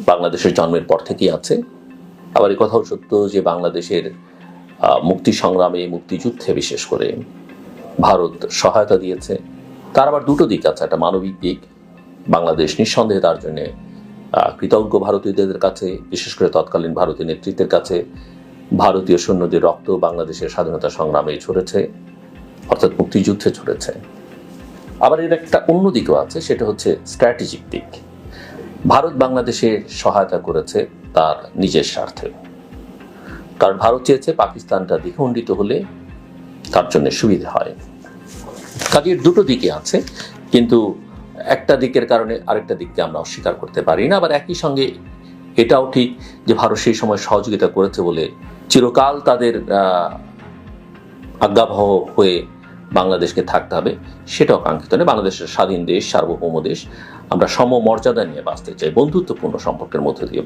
বাংলাদেশের জন্মের পর থেকেই আছে। আবার এই কথাও সত্য যে বাংলাদেশের মুক্তি সংগ্রামে, মুক্তিযুদ্ধে বিশেষ করে ভারত সহায়তা দিয়েছে। তার আবার দুটো দিক আছে, একটা মানবিক দিক। বাংলাদেশ নিঃসন্দেহে তার জন্য কৃতজ্ঞ ভারতীয়দের কাছে, বিশেষ করে তৎকালীন ভারতীয় নেতৃত্বের কাছে। ভারতীয় সৈন্যদের রক্ত বাংলাদেশের স্বাধীনতা সংগ্রামে ঝরেছে, অর্থাৎ মুক্তিযুদ্ধে ঝরেছে। আবার এর একটা অন্য দিকও আছে, সেটা হচ্ছে স্ট্র্যাটেজিক দিক। ভারত বাংলাদেশে সহায়তা করেছে তার নিজের স্বার্থে, কারণ ভারত চেয়েছে পাকিস্তানটা দ্বিখণ্ডিত হলে তার জন্য সুবিধা হয়। কাজের দুটো দিকে আছে, কিন্তু একটা দিকের কারণে আরেকটা দিককে আমরা অস্বীকার করতে পারি না। আবার একই সঙ্গে এটাও ঠিক যে ভারত সেই সময় সহযোগিতা করেছে বলে চিরকাল তাদের আজ্ঞাবহ হয়ে বাংলাদেশকে থাকতে হবে, সেটাও কাঙ্ক্ষিত নয়। বাংলাদেশের স্বাধীন দেশ, সার্বভৌম দেশ, আমরা সমমর্যাদা নিয়ে বাঁচতে চাই, বন্ধুত্বপূর্ণ সম্পর্কের মধ্যে দিয়ে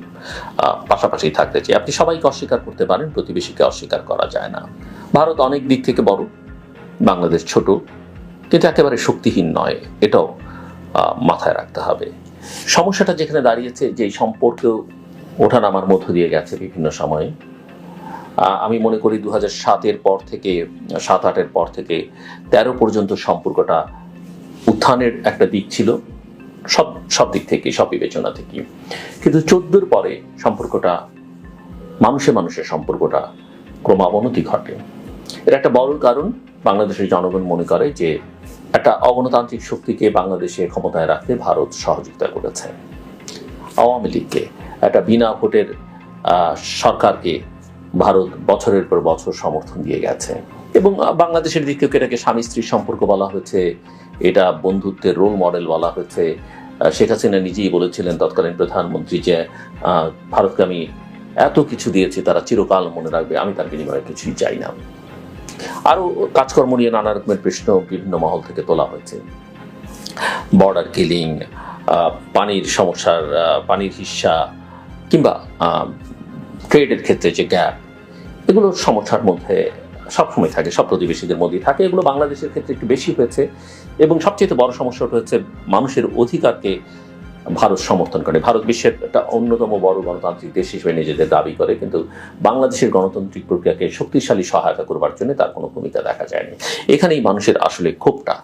পাশাপাশি থাকতে চাই। আপনি সবাইকে অস্বীকার করতে পারেন, প্রতিবেশীকে অস্বীকার করা যায় না। ভারত অনেক দিক থেকে বড়, বাংলাদেশ ছোট, কিন্তু একেবারে শক্তিহীন নয়, এটাও মাথায় রাখতে হবে। সমস্যাটা যেখানে দাঁড়িয়েছে, যে এই সম্পর্ক ওঠানামার মধ্য দিয়ে গেছে বিভিন্ন সময়ে। আমি মনে করি 2007-এর পর থেকে, 7-8-এর পর থেকে 13 পর্যন্ত সম্পর্কটা উত্থানের একটা দিক ছিল, সব দিক থেকে, সব বিবেচনা থেকে। কিন্তু 14-এর পরে সম্পর্কটা, মানুষের সম্পর্কটা ক্রমাবনতি ঘটে। এর একটা বড় কারণ, বাংলাদেশের জনগণ মনে করে যে একটা অগণতান্ত্রিক শক্তিকে বাংলাদেশে ক্ষমতায় রাখতে ভারত সহযোগিতা করেছে। আওয়ামী লীগকে, একটা বিনা ভোটের সরকারকে ভারত বছরের পর বছর সমর্থন দিয়ে গেছে। এবং বাংলাদেশের দিক থেকে এটাকে স্বামী স্ত্রীর সম্পর্ক বলা হয়েছে, এটা বন্ধুত্বের রোল মডেল বলা হয়েছে। শেখ হাসিনা নিজেই বলেছিলেন, তৎকালীন প্রধানমন্ত্রী, যে ভারতকে আমি এত কিছু দিয়েছি, তারা চিরকাল মনে রাখবে, আমি তার বিনিময়ে কিছুই চাই না। আরও কাজকর্ম নিয়ে নানা রকমের প্রশ্ন বিভিন্ন মহল থেকে তোলা হয়েছে। বর্ডার কিলিং, পানির সমস্যার, পানির হিস্যা, কিংবা ট্রেডের ক্ষেত্রে যে গ্যাপ, এগুলো সমস্যার মধ্যে সবসময় থাকে, সব প্রতিবেশীদের মধ্যেই থাকে। এগুলো বাংলাদেশের ক্ষেত্রে একটু বেশি হয়েছে। এবং সবচেয়ে বড় সমস্যাটা হচ্ছে মানুষের অধিকারকে ভারত সমর্থন করে। ভারত বিশ্বের একটা অন্যতম বড় গণতান্ত্রিক দেশ হিসেবে নিজেদের দাবি করে, কিন্তু বাংলাদেশের গণতান্ত্রিক প্রক্রিয়াকে শক্তিশালী সহায়তা করবার জন্য তার কোনো ভূমিকা দেখা যায়নি। এখানেই মানুষের আসলে ক্ষোভটা।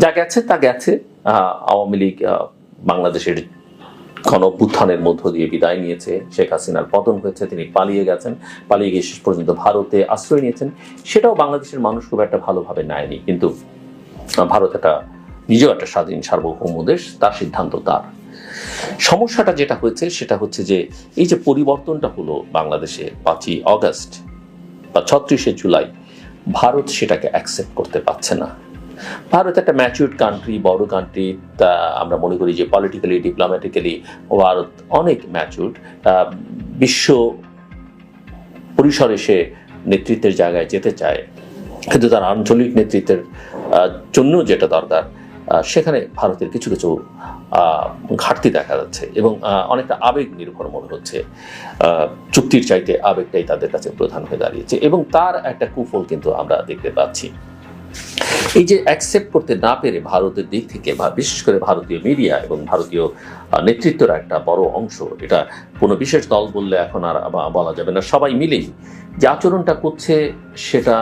যা গেছে তা গেছে। আওয়ামী লীগ বাংলাদেশের গণ-অভ্যুত্থানের মধ্য দিয়ে বিদায় নিয়েছে, শেখ হাসিনার পতন হয়েছে, তিনি পালিয়ে গেছেন, পালিয়ে গিয়ে শেষ পর্যন্ত ভারতে আশ্রয় নিয়েছেন। সেটাও বাংলাদেশের মানুষ খুব একটা ভালোভাবে নেয়নি, কিন্তু ভারত নিজেও একটা স্বাধীন সার্বভৌম দেশ, তার সিদ্ধান্ত তার। সমস্যাটা যেটা হয়েছে সেটা হচ্ছে যে এই যে পরিবর্তনটা হলো বাংলাদেশে 5ই অগস্ট বা 36শে জুলাই, ভারত সেটাকে অ্যাকসেপ্ট করতে পারছে না। ভারত একটা ম্যাচিউরড কান্ট্রি, বড় কান্ট্রি, তা আমরা মনে করি যে পলিটিক্যালি, ডিপ্লোম্যাটিক্যালি ভারত অনেক ম্যাচিউরড। বিশ্ব পরিসরে সে নেতৃত্বের জায়গায় যেতে চায়, কিন্তু তার আঞ্চলিক নেতৃত্বের জন্য যেটা দরকার, সেখানে ভারতের কিছু কিছু ঘাটতি দেখা যাচ্ছে এবং অনেকটা আবেগ নির্ভর মনে হচ্ছে। চুক্তির চাইতে আবেগটাই তাদের কাছে প্রধান হয়ে দাঁড়িয়েছে এবং তার একটা কুফল কিন্তু আমরা দেখতে পাচ্ছি। এই যে অ্যাকসেপ্ট করতে না পেরে ভারতের দিক থেকে, বা বিশেষ করে ভারতীয় মিডিয়া এবং ভারতীয় নেতৃত্বের একটা বড় অংশ, এটা কোনো বিশেষ দল বললে এখন আর বলা যাবে না, সবাই মিলেই যে আচরণটা করছে সেটা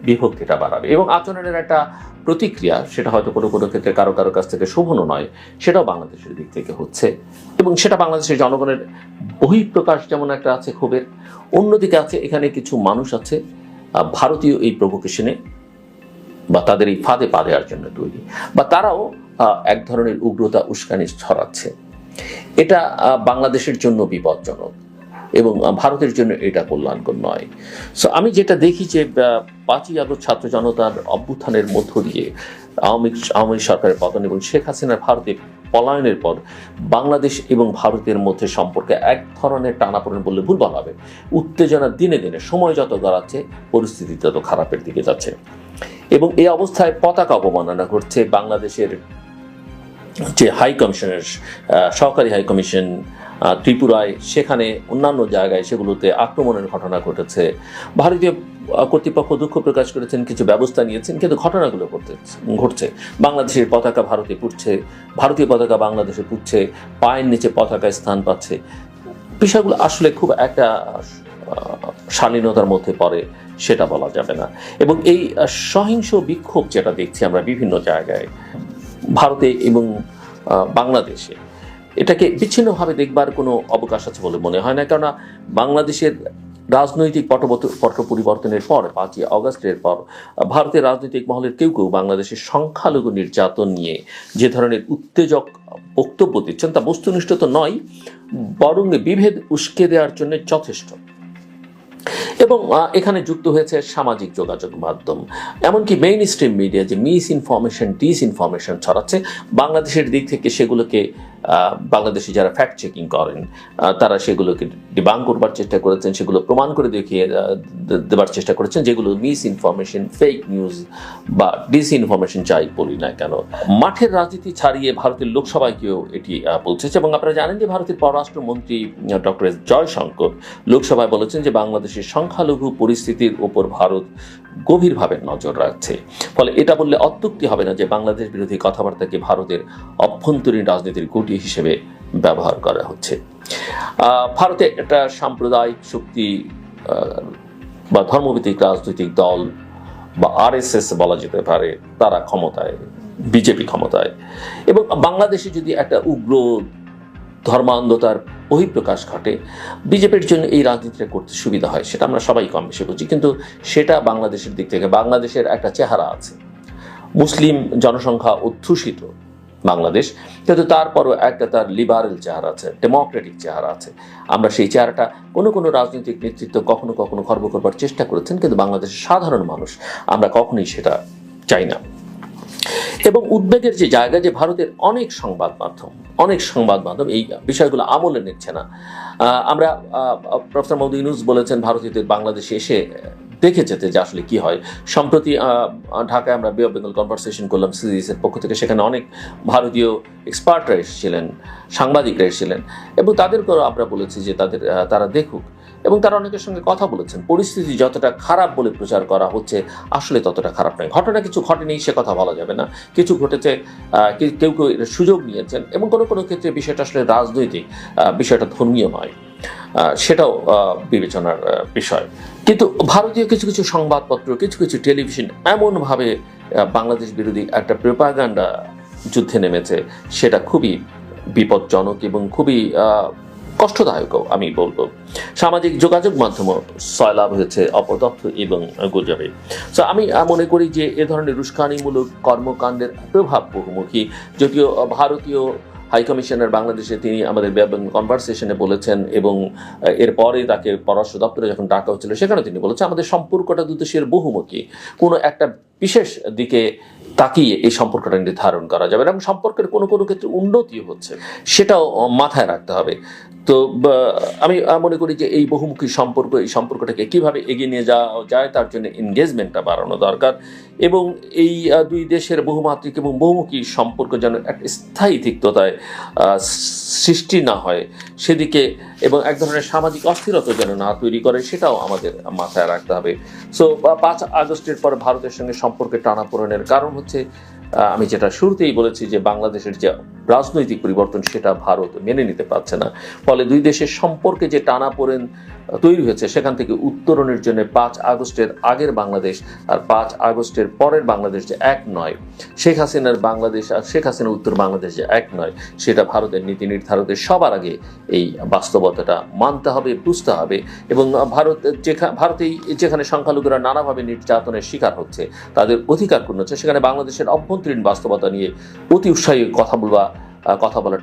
বিভক্তিটা বাড়াবে। এবং আচরণের একটা প্রতিক্রিয়া, সেটা হয়তো কোনো কোনো ক্ষেত্রে কারো কারো কাছ থেকে শোভনও নয়, সেটাও বাংলাদেশের দিক থেকে হচ্ছে। এবং সেটা বাংলাদেশের জনগণের বহিঃপ্রকাশ যেমন একটা আছে ক্ষোভের, অন্যদিকে আছে এখানে কিছু মানুষ আছে ভারতীয় এই প্রভোকেশনে বা তাদের এই ফাঁদে পা দেওয়ার জন্য তৈরি, বা তারাও এক ধরনের উগ্রতা, উস্কানি ছড়াচ্ছে। এটা বাংলাদেশের জন্য বিপজ্জনক এবং ভারতের জন্য এটা কল্যাণকর নয়। সো আমি যেটা দেখি যে 5ই আগস্ট ছাত্র জনতার অভ্যুত্থানের মধ্য দিয়ে আওয়ামী সরকারের পতন এবং শেখ হাসিনার ভারতে পলায়নের পর বাংলাদেশ এবং ভারতের মধ্যে সম্পর্কে এক ধরনের টানাপোড়েন বললে ভুল বলা হবে। উত্তেজনা দিনে দিনে, সময় যত গড়াচ্ছে, পরিস্থিতি তত খারাপের দিকে যাচ্ছে। এবং এই অবস্থায় পতাকা অবমাননা ঘটছে। বাংলাদেশের যে হাই কমিশনের, সহকারী হাই কমিশন ত্রিপুরায়, সেখানে অন্যান্য জায়গায় সেগুলোতে আক্রমণের ঘটনা ঘটেছে। ভারতীয় কর্তৃপক্ষ দুঃখ প্রকাশ করেছেন, কিছু ব্যবস্থা নিয়েছেন, কিন্তু ঘটনাগুলো ঘটছে। বাংলাদেশের পতাকা ভারতে পুড়ছে, ভারতীয় পতাকা বাংলাদেশে পুড়ছে, পায়ের নিচে পতাকায় স্থান পাচ্ছে। বিষয়গুলো আসলে খুব একটা শালীনতার মধ্যে পড়ে সেটা বলা যাবে না। এবং এই সহিংস বিক্ষোভ যেটা দেখছি আমরা বিভিন্ন জায়গায় ভারতে এবং বাংলাদেশে, এটাকে বিচ্ছিন্নভাবে দেখবার কোনো অবকাশ আছে বলে মনে হয় না। কেননা বাংলাদেশের রাজনৈতিক পট পরিবর্তনের পর 5ই আগস্টের পর ভারতের রাজনৈতিক মহলের কেউ কেউ বাংলাদেশের সংখ্যালঘু নির্যাতন নিয়ে যে ধরনের উত্তেজক বক্তব্য দিচ্ছেন তা বস্তুনিষ্ঠ তো নয়, বরং বিভেদ উস্কে দেওয়ার জন্য যথেষ্ট। এবং এখানে যুক্ত হয়েছে সামাজিক যোগাযোগ মাধ্যম, এমনকি মেইন স্ট্রিম মিডিয়া যে মিস ইনফরমেশন ডিসইনফরমেশন ছড়াচ্ছে, বাংলাদেশের দিক থেকে সেগুলোকে বাংলাদেশে যারা ফ্যাক্ট চেকিং করেন তারা সেগুলোকে ডিবাং করবার চেষ্টা করেছেন, সেগুলো প্রমাণ করে দেখিয়ে দেবার চেষ্টা করেছেন, যেগুলো মিস ইনফরমেশন, ফেক নিউজ বা ডিসইনফরমেশন যাই বলি না কেন। মাঠের রাজনীতি ছাড়িয়ে ভারতের লোকসভাকেও এটি পৌঁছেছে। এবং আপনারা জানেন যে ভারতের পররাষ্ট্রমন্ত্রী ডক্টর এস জয়শঙ্কর লোকসভায় বলেছেন যে বাংলাদেশের সংখ্যালঘু পরিস্থিতির উপর ভারত গভীরভাবে নজর রাখছে। ফলে এটা বললে অত্যুক্তি হবে না যে বাংলাদেশ বিরোধী কথাবার্তাকে ভারতের অভ্যন্তরীণ রাজনীতির গুটি হিসেবে ব্যবহার করা হচ্ছে। ভারতে একটা সাম্প্রদায়িক শক্তি বা ধর্মভিত্তিক রাজনৈতিক দল বা আরএসএস বলা যেতে পারে, তারা ক্ষমতায়, বিজেপি ক্ষমতায়। এবং বাংলাদেশে যদি একটা উগ্র ধর্মান্ধতার বহিঃপ্রকাশ ঘটে, বিজেপির জন্য এই রাজনীতিটা করতে সুবিধা হয়, সেটা আমরা সবাই কম বেশি বুঝি। কিন্তু সেটা বাংলাদেশের দিক থেকে, বাংলাদেশের একটা চেহারা আছে, মুসলিম জনসংখ্যা অধ্যুষিত বাংলাদেশ, কিন্তু তারপরও একটা তার লিবারেল চেহারা আছে, ডেমোক্রেটিক চেহারা আছে। আমরা সেই চেহারাটা কোনো রাজনৈতিক নেতৃত্ব কখনো কখনো খর্ব করবার চেষ্টা করেছেন, কিন্তু বাংলাদেশের সাধারণ মানুষ আমরা কখনোই সেটা চাই না। এবং উদ্বেগের যে জায়গা, যে ভারতের অনেক সংবাদ মাধ্যম এই বিষয়গুলো আমলে নিচ্ছে না। আমরা প্রফেসর মোহাম্মদ ইউনূস বলেছেন ভারতীয়দের বাংলাদেশে এসে দেখে যেতে যে আসলে কি হয়। সম্প্রতি ঢাকায় আমরা বে অফ বেঙ্গল কনভারসেশন করলাম সিরিজের পক্ষ থেকে, সেখানে অনেক ভারতীয় এক্সপার্টরা এসেছিলেন, সাংবাদিকরা এসেছিলেন, এবং তাদেরকেও আমরা বলেছি যে তারা দেখুক। এবং তারা অনেকের সঙ্গে কথা বলেছেন, পরিস্থিতি যতটা খারাপ বলে প্রচার করা হচ্ছে আসলে ততটা খারাপ নয়। ঘটনা কিছু ঘটেনি সে কথা বলা যাবে না, কিছু ঘটেছে, কেউ সুযোগ নিয়েছেন, এবং কোনো ক্ষেত্রে বিষয়টা আসলে রাজনৈতিক, বিষয়টা ধর্মীয় নয়, সেটাও বিবেচনার বিষয়। কিন্তু ভারতীয় কিছু সংবাদপত্র, কিছু টেলিভিশন এমনভাবে বাংলাদেশ বিরোধী একটা প্রোপাগান্ডা যুদ্ধে নেমেছে, সেটা খুবই বিপজ্জনক এবং খুবই কষ্টদায়কও আমি বলবো। সামাজিক যোগাযোগ মাধ্যমও সয়লাভ হয়েছে অপতথ্য এবং গুজবে। সো আমি মনে করি যে এ ধরনের উস্কানিমূলক কর্মকাণ্ডের প্রভাব বহুমুখী। যদিও ভারতীয় হাইকমিশনার বাংলাদেশে তিনি আমাদের কনভারসেশনে বলেছেন, এবং এরপরে তাকে পররাষ্ট্র দপ্তরে যখন ডাকা হচ্ছিল সেখানে তিনি বলেছেন আমাদের সম্পর্কটা দুদেশের বহুমুখী, কোনো একটা বিশেষ দিকে তাকিয়ে এই সম্পর্কটা নির্ধারণ করা যাবে, এবং সম্পর্কের কোনো ক্ষেত্রে উন্নতিও হচ্ছে, সেটাও মাথায় রাখতে হবে। তো আমি মনে করি যে এই বহুমুখী এই সম্পর্কটাকে কিভাবে এগিয়ে নিয়ে যাওয়া যায় তার জন্য এনগেজমেন্টটা বাড়ানো দরকার, এবং এই দুই দেশের বহুমাত্রিক এবং বহুমুখী সম্পর্ক যেন একটা স্থায়ী তিক্ততায় সৃষ্টি না হয় সেদিকে, এবং এক ধরনের সামাজিক অস্থিরতা যেন না তৈরি করে, সেটাও আমাদের মাথায় রাখতে হবে। সো 5 আগস্টের পর ভারতের সঙ্গে সম্পর্কের টানাপোড়েনের কারণ হচ্ছে, আমি যেটা শুরুতেই বলেছি, যে বাংলাদেশের যে রাজনৈতিক পরিবর্তন সেটা ভারত মেনে নিতে পারছে না। ফলে দুই দেশের সম্পর্কে যে টানাপোড়েন তৈরি হয়েছে সেখান থেকে উত্তরণের জন্য 5 আগস্টের আগের বাংলাদেশ আর 5 আগস্টের পরের বাংলাদেশ যে এক নয়, শেখ হাসিনার বাংলাদেশ আর শেখ হাসিনার উত্তর বাংলাদেশ যে এক নয়, সেটা ভারতের নীতি নির্ধারকদের সবার আগে এই বাস্তবতাটা মানতে হবে, বুঝতে হবে। এবং ভারতেই যেখানে সংখ্যালঘুরা নানাভাবে নির্যাতনের শিকার হচ্ছে, তাদের অধিকার ক্ষুণ্ণ হচ্ছে, সেখানে বাংলাদেশের অভ্যন্তরীণ বাস্তবতা নিয়ে অতি উৎসাহী কথা বলার